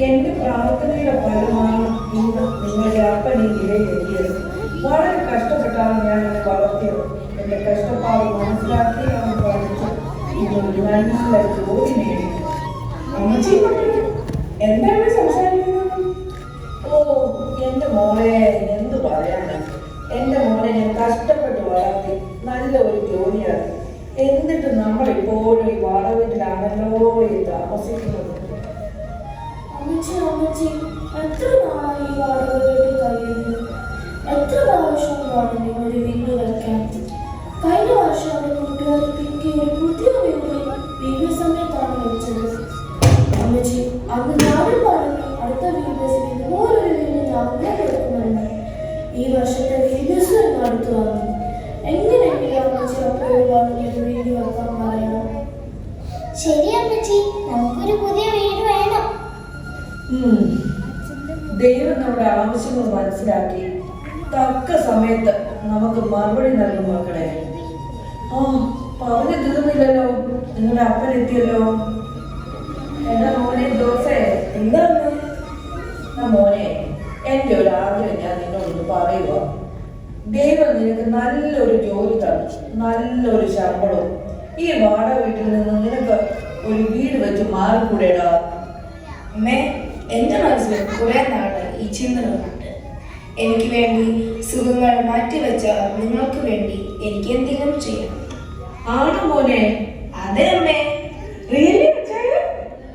എന്റെ പ്രാർത്ഥനയുടെ ഫലമാണ് ഇന്ന് നിങ്ങളുടെ അപ്പൻ ഈ നിലയിലെത്തിയത്. വളരെ കഷ്ടപ്പെട്ടാണ് ഞാൻ എന്നെ വളർത്തിയത്. എന്റെ കഷ്ടപ്പാട് മനസ്സിലാക്കി അവൻ പഠിച്ചു ഇതൊരു നല്ല ജോലി നേടി. അമ്മച്ചി എന്താണ് സംസാരിക്കുന്നത്? ഓ എന്റെ മോളെ എന്ത് പറയാനാണ്. എന്റെ മോളെ ഞാൻ കഷ്ടപ്പെട്ട് വളർത്തി നല്ല ഒരു ജോലിയാക്കി. എന്നിട്ട് നമ്മളിപ്പോഴും ഈ വാടകത്തിലാണല്ലോ ഈ താമസിക്കുന്നത്. എത്ര നാളായി ഈ വാടക വീട്ടിൽ കഴിയുന്നു? എത്ര പ്രാവശ്യമാണ് നിങ്ങൾ ഒരു വീട് വയ്ക്കാൻ? കഴിഞ്ഞ വർഷം അവരുടെ കൂട്ടുകാർക്ക് എനിക്ക് ഒരു പുതിയ വീട് സമയത്താണ് വെച്ചത്. അമ്മച്ചി അന്ന് ഞാനും പറഞ്ഞു അടുത്ത വീഡിയോസിൽ ഇതുപോലൊരു വീട് ഞാൻ കൊടുക്കുന്നുണ്ട്. ഈ വർഷത്തെ വീഡിയോസ് അടുത്ത് വന്നു. എങ്ങനെയെങ്കിലും അമ്മച്ചി അപ്പോഴും പറഞ്ഞൊരു വീട് വെക്കാൻ പറയണം. ശരി അമ്മച്ചി, നമുക്കൊരു പുതിയ വീട് വേണം. ദൈവം നമ്മുടെ ആവശ്യങ്ങൾ മനസ്സിലാക്കി തക്ക സമയത്ത് നമുക്ക് മറുപടി നൽകും മക്കളെ. പറഞ്ഞു തീർന്നില്ലല്ലോ, നിങ്ങളുടെ അപ്പൻ എത്തിയല്ലോ. എന്താ മോനെ ജോസേ? എന്താണ് മോനെ? എന്റെ ഒരു ആഗ്രഹം ഞാൻ നിന്നോടൊന്ന് പറയുക. ദൈവം നിനക്ക് നല്ലൊരു ജോലി തന്നു, നല്ലൊരു ശമ്പളവും. ഈ വാടക വീട്ടിൽ നിന്ന് നിനക്ക് ഒരു വീട് വെച്ച് മാറിക്കൂടെടാ? അമ്മേ, എന്റെ മനസ്സിൽ കുറെ നാള് ഈ ചിന്തകളുണ്ട്. എനിക്ക് വേണ്ടി സുഖങ്ങൾ മാറ്റിവെച്ച നിങ്ങൾക്ക് വേണ്ടി എനിക്ക് എന്തെങ്കിലും ചെയ്യണം. ആണോ മോനെ? അതെ അമ്മേ.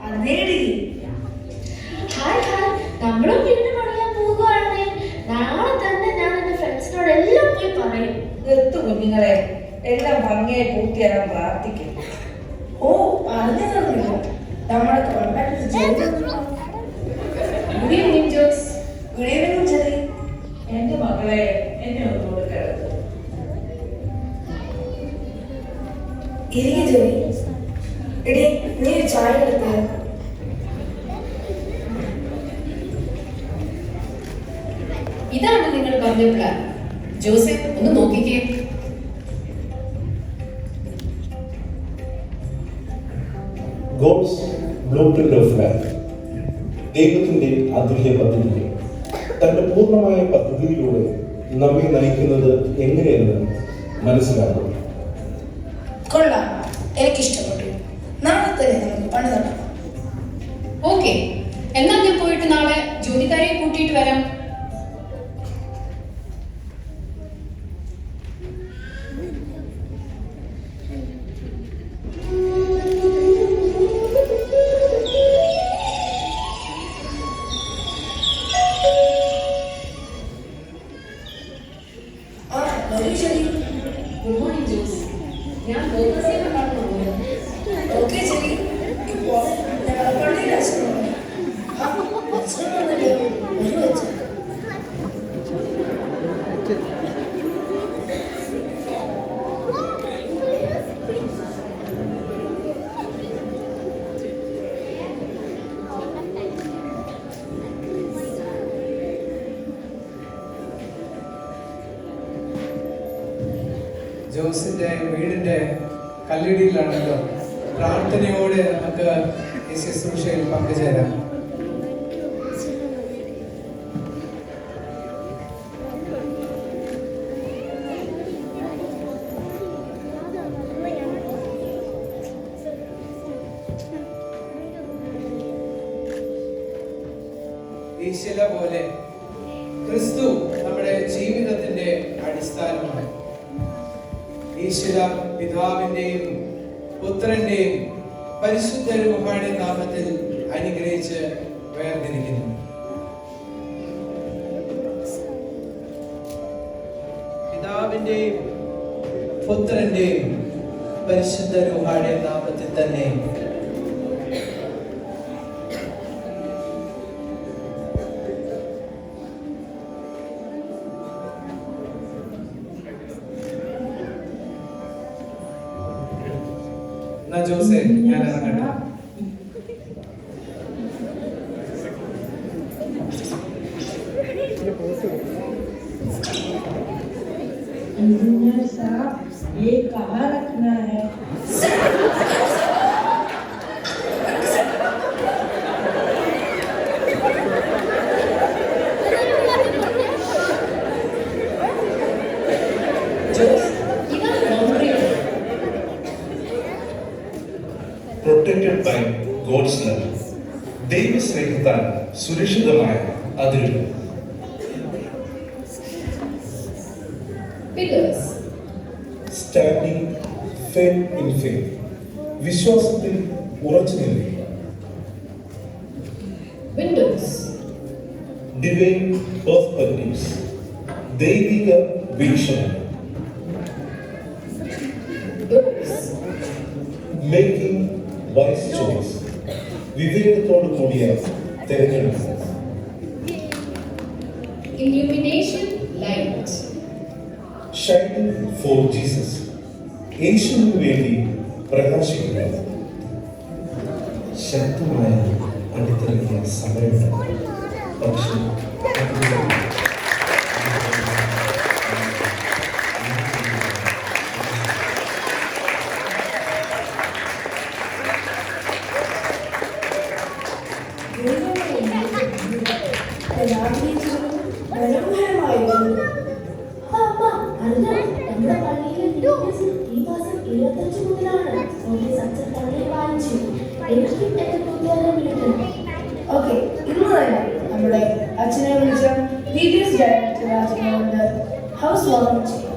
അതേടി. നമ്മളും വീട് പണിയാൻ പോകുകയാണെങ്കിൽ നാളെ തന്നെ ഞാൻ എന്റെ ഫ്രണ്ട്സിനോട് എല്ലാം പോയി പറയും. എത്തു കുഞ്ഞുങ്ങളെ, എല്ലാം ഭംഗിയായി പൂർത്തിയാകാൻ പ്രാർത്ഥിക്കും. ഓ പറഞ്ഞു തന്നില്ല. നമ്മുടെ contact good evening Jose. Good evening cherry. എന്റെ മകളെ എന്നെ ഒന്ന് കൊടുക്കരുത്. ഇരിക്കും ചെറി. എടി നീ ചായ എടുക്കുക. ഇതാണ് നിങ്ങൾ പറഞ്ഞ പ്ലാൻ. ജോസഫ് ഒന്ന് നോക്കിക്കേ. God's blueprint of life. ദൈവത്തിന്റെ അതുല്യ പദ്ധതി തന്റെ പൂർണ്ണമായ പദ്ധതിയിലൂടെ നമ്മെ നയിക്കുന്നത് എങ്ങനെയെന്ന് മനസ്സിലാക്കും. കൊള്ളാം, എനിക്കിഷ്ടപ്പെട്ടു. നാളെ തന്നെ നമുക്ക് പണി നടത്താം. ഓക്കെ, എന്നാൽ ഞാൻ പോയിട്ട് നാളെ ജോലിക്കാരെ കൂട്ടിയിട്ട് വരാം. Good morning Jose. ഞാൻ ഓക്കെ ചെറി. ഇപ്പോൾ ഞങ്ങളുടെ പള്ളിയിൽ അച്ഛനുണ്ട്. ജോസിന്റെ വീടിന്റെ കല്ലിടിയിലാണല്ലോ. പ്രാർത്ഥനയോടെ നമുക്ക് ഈ ശുശ്രൂഷയിൽ പങ്കുചേരാം. ഈ ശില പോലെ ക്രിസ്തു നമ്മുടെ ജീവിതത്തിന്റെ അടിസ്ഥാനമാണ്. ഈ ശില പിതാവിന്റെയും പുത്രന്റെയും പരിശുദ്ധ രൂഹായുടെ നാമത്തിൽ അനുഗ്രഹിച്ച് വേർതിരിക്കുന്നു. പിതാവിന്റെയും പുത്രന്റെയും പരിശുദ്ധ രൂഹായുടെ നാമത്തിൽ തന്നെ എന്നാ ജോസേ ഞാൻ ഇറങ്ങട്ടെ. इंजीनियर साहब ये कहाँ रखना है? ജോസ്, ഇതാണ് boundary. Protected by God's love. ദൈവസ്നേഹത്താൽ സുരക്ഷിതമായ അതിരുകൾ. Pillars. Standing firm in faith. വിശ്വാസത്തിൽ ഉറച്ചു നിൽക്കുക. വിൻഡോസ്. Divine perspectives. ദൈവിക വീക്ഷണം. ഡോർസ്. Making wise choice. വിവേകത്തോടു കൂടിയ തിരഞ്ഞെടുപ്പ്. Illumination light. Shining for Jesus. യേശുവിന് വേണ്ടി പ്രകാശിക്കുക. ശക്തമായ അടിത്തറയ്ക്ക് സമയമുണ്ട്, പക്ഷേ മനോഹരമായിരുന്നു. അമ്മ, അല്ല, നമ്മുടെ പള്ളിയിലെ ദിവസം ഈ മാസം 25 മുതലാണ് നോട്ടീസ് അച്ഛൻ പള്ളിയിൽ വായിച്ചു. എനിക്ക് എന്റെ കൂട്ടുകാരെ വിളിക്കണം. ഓക്കെ, ഇന്ന് തന്നെ നമ്മുടെ അച്ഛനെ വിളിച്ച DBS ഡയറക്ടർ രാജനോട് ഹൗസ് വാമിംഗ് ചെയ്യാം.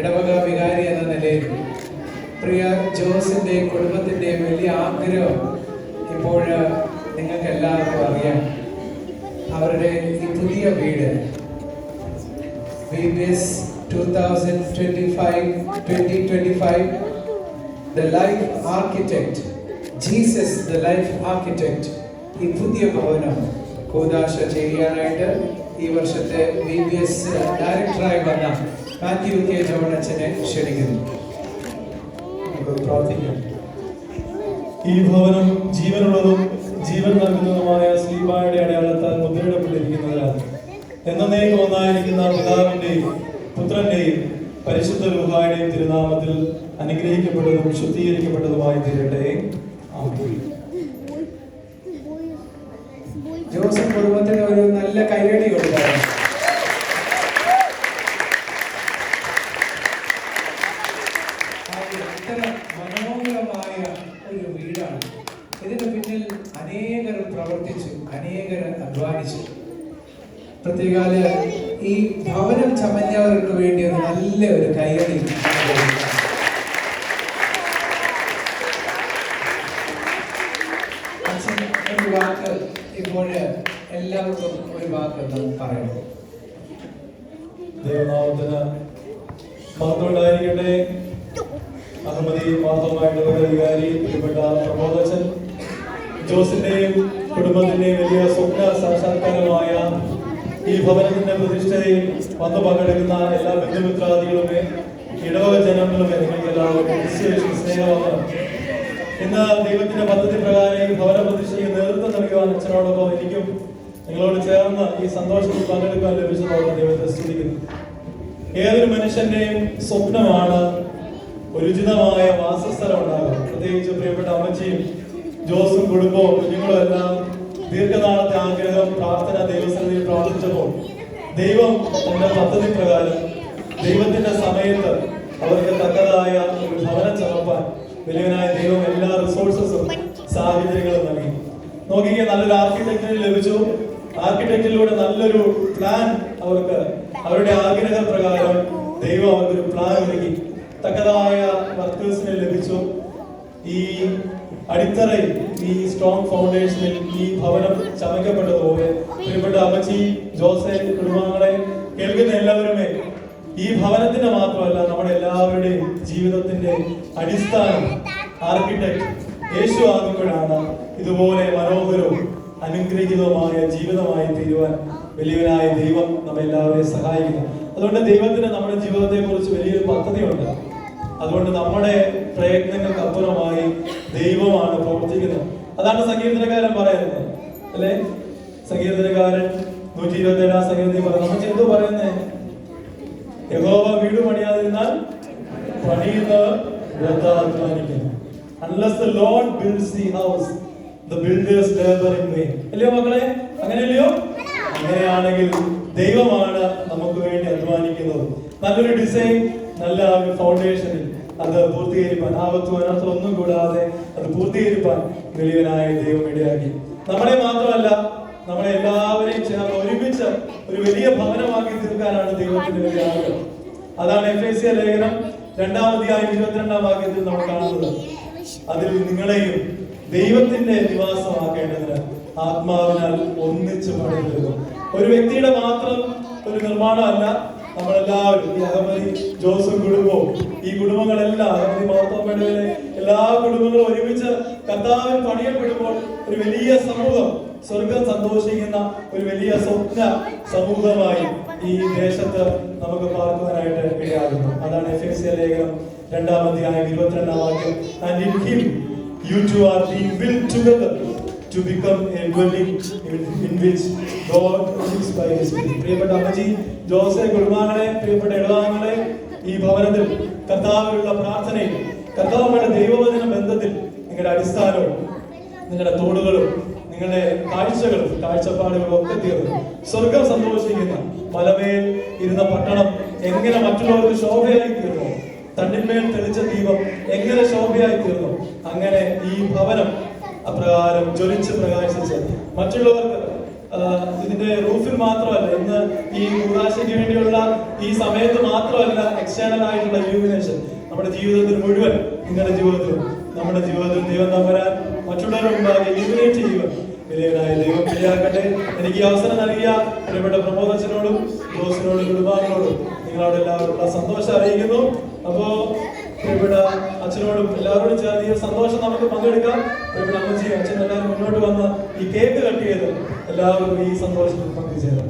ഇടവക വികാരി എന്ന നിലയിൽ പ്രിയ ജോസിന്റെ കുടുംബത്തിന്റെ വലിയ ആഗ്രഹം ഇപ്പോൾ നിങ്ങൾക്ക് എല്ലാവർക്കും അറിയാം. അവരുടെ ഈ പുതിയ വീട് VBS 2025 The Life Architect, Jesus the Life Architect, ഈ പുതിയ ഭവനം കൂദാശ ചെയ്യാനായിട്ട് ഈ വർഷത്തെ VBS ഡയറക്ടറായി വന്ന മാത്യു കെ ജോൺ അച്ഛനെ ക്ഷണിക്കുന്നു. നമുക്ക് പ്രാർത്ഥിക്കാം. ഈ ഭവനം ജീവനുള്ളതും ജീവൻ നൽകുന്നതുമായ ശ്ലീബായുടെ അടയാളത്താൽ മുദ്രയിടപ്പെട്ടിരിക്കുന്നതിനാൽ എന്നേക്കും ഒന്നായിരിക്കുന്ന പിതാവിന്റെയും പുത്രന്റെയും പരിശുദ്ധ റൂഹായുടെയും തിരുനാമത്തിൽ അനുഗ്രഹിക്കപ്പെട്ടതും ശുദ്ധീകരിക്കപ്പെട്ടതുമായി തീരട്ടെ. ആമേൻ. ജോസഫ് കുടുംബത്തിന് ഒരു നല്ല കൈയടി കൊടുക്കാം. എത്ര മനോഹരമായ ഒരു വീടാണ്. ഇതിന് പിന്നിൽ അനേകർ പ്രവർത്തിച്ചു, അനേകർ അധ്വാനിച്ചു. പ്രത്യേകാല ഈ ഭവനം ചമഞ്ഞവർക്ക് വേണ്ടി ഒരു നല്ല ഒരു കൈയടി. അച്ഛൻ ഒരു വാക്ക് ഇപ്പോൾ എല്ലാവർക്കും ഒരു വാക്ക് നമുക്ക് പറയണം. ദൈവനാമത്തിന് മഹത്വം ഉണ്ടായിരിക്കട്ടെ. അഹമ്മദി മാത്രമായിട്ട് വികാരി പ്രിയപ്പെട്ട പ്രമോദച്ചൻ ജോസിന്റെയും കുടുംബത്തിന്റെയും വലിയ സ്വപ്ന സാക്ഷാത്കാരമായ ഈ ഭവനത്തിന്റെ പ്രതിഷ്ഠയിൽ വന്നു പങ്കെടുക്കുന്ന എല്ലാ ബന്ധുമിത്രാദികളുമേ ഇടവക ജനങ്ങളുമേ നിങ്ങൾക്ക് എല്ലാവർക്കും സ്നേഹമാണ്. ഇന്ന് ദൈവത്തിന്റെ പദ്ധതി പ്രകാരം ഈ ഭവന പ്രതിഷ്ഠയ്ക്ക് നേതൃത്വം നൽകുവാൻ അച്ഛനോടൊപ്പം എനിക്കും നിങ്ങളോട് ചേർന്ന് ഈ സന്തോഷത്തിൽ പങ്കെടുക്കാൻ ലഭിച്ചതോടെ ദൈവത്തെ സ്തുതിക്കുന്നു. ഏതൊരു മനുഷ്യന്റെയും സ്വപ്നമാണ് ഒരു ഉചിതമായ വാസസ്ഥലം ഉണ്ടാകും. പ്രത്യേകിച്ച് പ്രിയപ്പെട്ട അമ്മച്ചിയും ജോസും കുടുംബവും കുഞ്ഞുങ്ങളും എല്ലാം ദീർഘനാളത്തെ ആഗ്രഹം പ്രാർത്ഥന ദൈവസന്നിധിയിൽ പ്രാർത്ഥിച്ചപ്പോൾ ദൈവം തന്റെ പദ്ധതി പ്രകാരം ദൈവത്തിന്റെ സമയത്ത് അവർക്ക് തക്കതായ ഒരു ഭവനം ചമപ്പാൻ വലിയവനായ ദൈവം എല്ലാ റിസോഴ്സസും സാഹചര്യങ്ങളും നൽകി. നോക്കിക്കുക, നല്ലൊരു ആർക്കിടെക്റ്റിന് ലഭിച്ചു. ആർക്കിടെക്റ്റിലൂടെ നല്ലൊരു പ്ലാൻ അവർക്ക് അവരുടെ ആഗ്രഹ പ്രകാരം ദൈവം അവർക്കൊരു പ്ലാൻ ഒരുക്കി. തക്കതായ വർക്കേഴ്സിനെ ലഭിച്ചു. ഈ അടിത്തറയിൽ ഈ സ്ട്രോങ് ഫൗണ്ടേഷനിൽ ഈ ഭവനം ചമയ്ക്കപ്പെട്ടതുപോലെ പ്രിയപ്പെട്ട അമ്മച്ചി, ജോസെ, കുടുംബാംഗങ്ങളെ കേൾക്കുന്ന എല്ലാവരുമേ, ഈ ഭവനത്തിന്റെ മാത്രമല്ല നമ്മുടെ എല്ലാവരുടെയും ജീവിതത്തിന്റെ അടിസ്ഥാനം ആർക്കിടെക്ട് യേശു ആകുമ്പോഴാണ് ഇതുപോലെ മനോഹരവും അനുഗ്രഹീതവുമായ ജീവിതമായി തീരുവാൻ വലിയവനായ ദൈവം നമ്മെല്ലാവരെയും സഹായിക്കുന്നു. അതുകൊണ്ട് ദൈവത്തിന് നമ്മുടെ ജീവിതത്തെ കുറിച്ച് വലിയൊരു പദ്ധതിയുണ്ട്. അതുകൊണ്ട് നമ്മുടെ പ്രയത്നങ്ങൾക്ക് അപ്പുറമായി ദൈവമാണ് പ്രവർത്തിക്കുന്നത്. അതാണ് സങ്കീർത്തനക്കാരൻ പറയുന്നത്, അല്ലെ? സങ്കീർത്തനക്കാരൻ 127 സങ്കീർത്തനത്തിൽ പറയുന്നത്, നമ്മൾ എന്തോ പറയുന്നേ? യഹോവ വീട് പണിയാതിരുന്നാൽ പണിയുന്നവർ വ്യർത്ഥം അധ്വാനിക്കുന്നു. Unless the Lord builds the house, the builders labor in vain. അല്ലയോ മക്കളെ? അങ്ങനെയല്ലയോ? അങ്ങനെയാണെങ്കിൽ ദൈവമാണ് നമുക്ക് വേണ്ടി അധ്വാനിക്കുന്നത്. നല്ലൊരു ഡിസൈൻ, നല്ല ഒരു ഫൗണ്ടേഷനിൽ അത് പൂർത്തീകരിപ്പാൻ, ആപത്തും അനർത്ഥം ഒന്നും കൂടാതെ അത് പൂർത്തീകരിപ്പാൻ വലിയവനായ ദൈവം ഇടയാക്കി. നമ്മളെ മാത്രമല്ല, നമ്മളെ എല്ലാവരെയും ചേർന്ന് ഒരുമിച്ച് ഒരു വലിയ ഭവനമാക്കി തീർക്കാനാണ് ദൈവത്തിന്റെ വലിയ ആഗ്രഹം. അതാണ് എഫേസ്യ ലേഖനം 2-ാം അധ്യായം 22-ാം വാക്യത്തിൽ നമ്മൾ കാണുന്നത്. അതിൽ നിങ്ങളെയും ദൈവത്തിന്റെ നിവാസമാക്കേണ്ടതിന് ആത്മാവിനാൽ ഒന്നിച്ച് പണിതീർക്കും. ഒരു വ്യക്തിയുടെ മാത്രം ഒരു നിർമ്മാണമല്ല, നമ്മളെല്ലാവരും, ഈ അഹമ്മദി ജോസും കുടുംബവും, ഈ കുടുംബങ്ങളെല്ലാം, അഹമ്മദി മാർത്തോമയുടെ എല്ലാ കുടുംബങ്ങളും ഒരുമിച്ച് കർത്താവിൽ പണിയപ്പെടുമ്പോൾ ഒരു വലിയ സമൂഹം, സ്വർഗം സന്തോഷിക്കുന്ന ഒരു വലിയ സ്വപ്ന സമൂഹമായി ഈ ദേശത്ത് നമുക്ക് പാർക്കുവാനായിട്ട് ഇടയാകുന്നു. അതാണ് എഫേസ്യ ലേഖനം 2-ാം അധ്യായം 22-ാം വാക്യം. And in him you two are being built together to become a dwelling in which God lives by his Spirit. പ്രിയപ്പെട്ട അമ്മജി, ജോസെ, കുടുംബാംഗങ്ങളെ, പ്രിയപ്പെട്ട ഇടവാംഗങ്ങളെ, ഈ ഭവനത്തിൽ കർത്താവിലുള്ള പ്രാർത്ഥനയിൽ, കർത്താവുമായിട്ട് ദൈവവചന ബന്ധത്തിൽ നിങ്ങളുടെ അടിസ്ഥാനവും നിങ്ങളുടെ തോടുകളും നിങ്ങളുടെ കാഴ്ചകളും കാഴ്ചപ്പാടുകളും ഒക്കെ തീർന്നു സ്വർഗം സന്തോഷിക്കുന്ന മലമേൽ ഇരുന്ന പട്ടണം എങ്ങനെ മറ്റുള്ളവർക്ക് ശോഭയായി തീർന്നു, തണ്ടിന്മേൽ തെളിച്ച ദീപം എങ്ങനെ ശോഭയായി തീർന്നു, അങ്ങനെ ഈ ഭവനം അപ്രകാരം ജ്വലിച്ച് പ്രകാശിച്ച് മറ്റുള്ളവർക്ക് ഇതിന്റെ റൂഫിൽ മാത്രമല്ല, ഇന്ന് ഈ കൂടാശയ്ക്ക് വേണ്ടിയുള്ള ഈ സമയത്ത് മാത്രമല്ല എക്സ്റ്റേണൽ ആയിട്ടുള്ള ഇലൂമിനേഷൻ നമ്മുടെ ജീവിതത്തിൽ മുഴുവൻ, നിങ്ങളുടെ ജീവിതത്തിലും നമ്മുടെ ജീവിതത്തിൽ ദൈവം തമ്പുരാൻ മറ്റുള്ളവരുടെ മുമ്പാകെ ഇലുമിനേറ്റ് ചെയ്യുക വലിയവനായ ദൈവം ഇടയാക്കട്ടെ. എനിക്ക് ഈ അവസരം നൽകിയ പ്രിയപ്പെട്ട പ്രമോദച്ചനോടും ജോസിനോടും കുടുംബാംഗങ്ങളോടും നിങ്ങളോട് എല്ലാവരും സന്തോഷം അറിയിക്കുന്നു. അപ്പോ പ്രിയപ്പെട്ട അച്ഛനോടും എല്ലാവരോടും ചേർന്ന് ഈ സന്തോഷം നമുക്ക് പങ്കെടുക്കാം. പ്രിയപ്പെട്ട അമ്മച്ചിയും അച്ഛനും എല്ലാവരും മുന്നോട്ട് വന്ന് ഈ കേക്ക് കട്ട് ചെയ്ത് എല്ലാവരും ഈ സന്തോഷത്തിൽ പങ്കുചേരാം.